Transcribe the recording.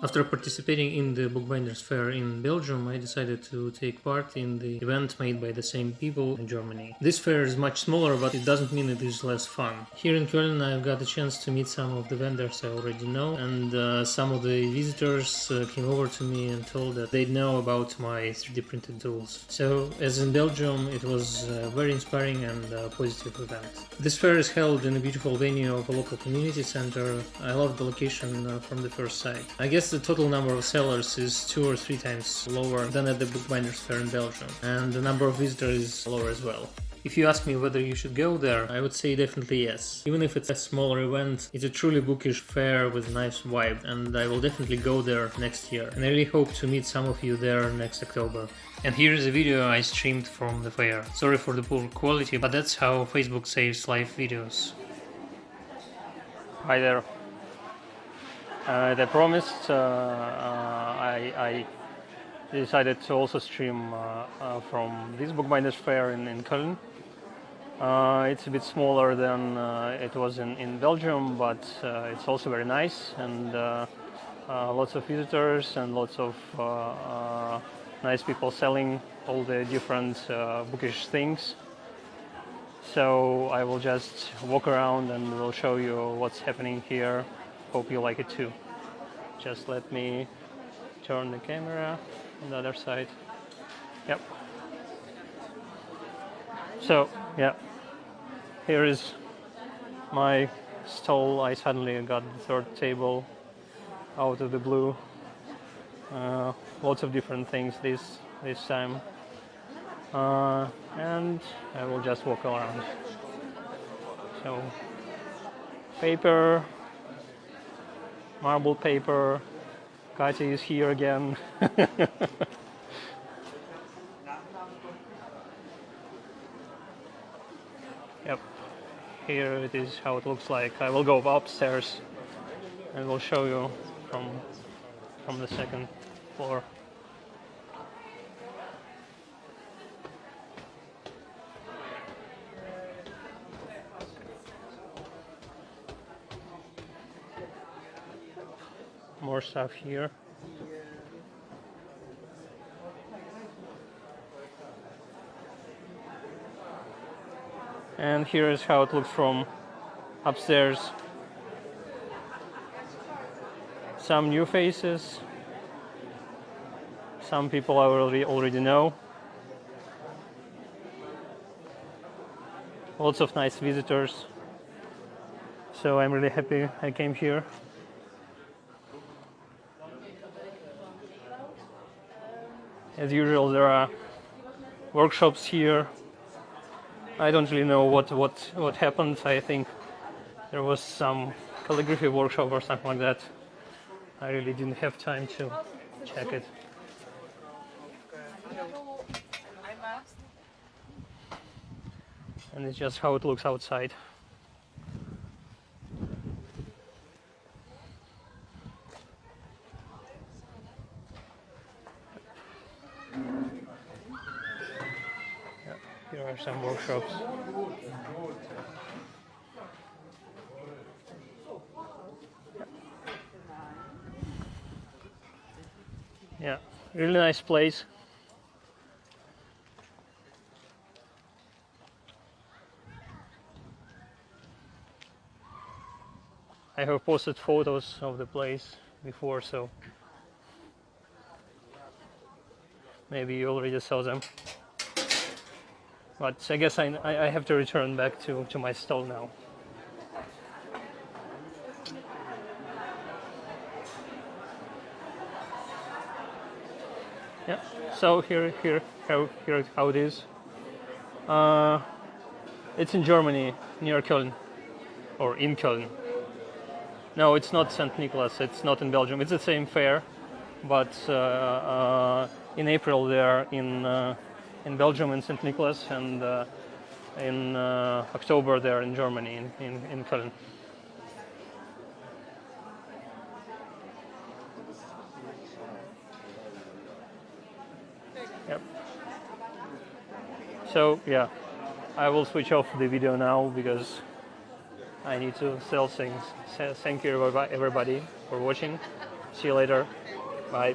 After participating in the Bookbinders Fair in Belgium, I decided to take part in the event made by the same people in Germany. This fair is much smaller, but it doesn't mean it is less fun. Here in Cologne, I've got a chance to meet some of the vendors I already know, and some of the visitors came over to me and told that they know about my 3D printed tools. So, as in Belgium, it was a very inspiring and positive event. This fair is held in a beautiful venue of a local community center. I love the location from the first sight. I guess the total number of sellers is 2 or 3 times lower than at the Bookbinders Fair in Belgium, and the number of visitors is lower as well. If you ask me whether you should go there, I would say definitely yes. Even if it's a smaller event, it's a truly bookish fair with a nice vibe, and I will definitely go there next year. And I really hope to meet some of you there next October. And here is a video I streamed from the fair. Sorry for the poor quality, but that's how Facebook saves live videos. Hi there. As I promised, I decided to also stream from this Bookbinders Fair in Cologne. It's a bit smaller than it was in Belgium, but it's also very nice, and lots of visitors and lots of nice people selling all the different bookish things. So I will just walk around and will show you what's happening here. Hope you like it too. Just let me turn the camera on the other side. Yep. So, yeah, here is my stall. I suddenly got the third table out of the blue. Lots of different things this time. And I will just walk around. So, paper, marble paper. Katya is here again. Yep, here it is how it looks like. I will go upstairs and will show you from the second floor. More stuff here. And here is how it looks from upstairs. Some new faces. Some people I already know. Lots of nice visitors. So I'm really happy I came here. As usual, there are workshops here. I don't really know what happened. I think there was some calligraphy workshop or something like that. I really didn't have time to check it. And it's just how it looks outside. Here are some workshops. Yeah, really nice place. I have posted photos of the place before, so maybe you already saw them. But I guess I have to return back to my stall now. Yeah, so here how it is. It's in Germany, near Cologne, or in Cologne. No, it's not St. Nicholas, it's not in Belgium. It's the same fair, but in April they are in Belgium in St. Nicholas, and in October they're in Germany, in Cologne. Yep. So yeah, I will switch off the video now because I need to sell things. Thank you everybody for watching, See you later. Bye.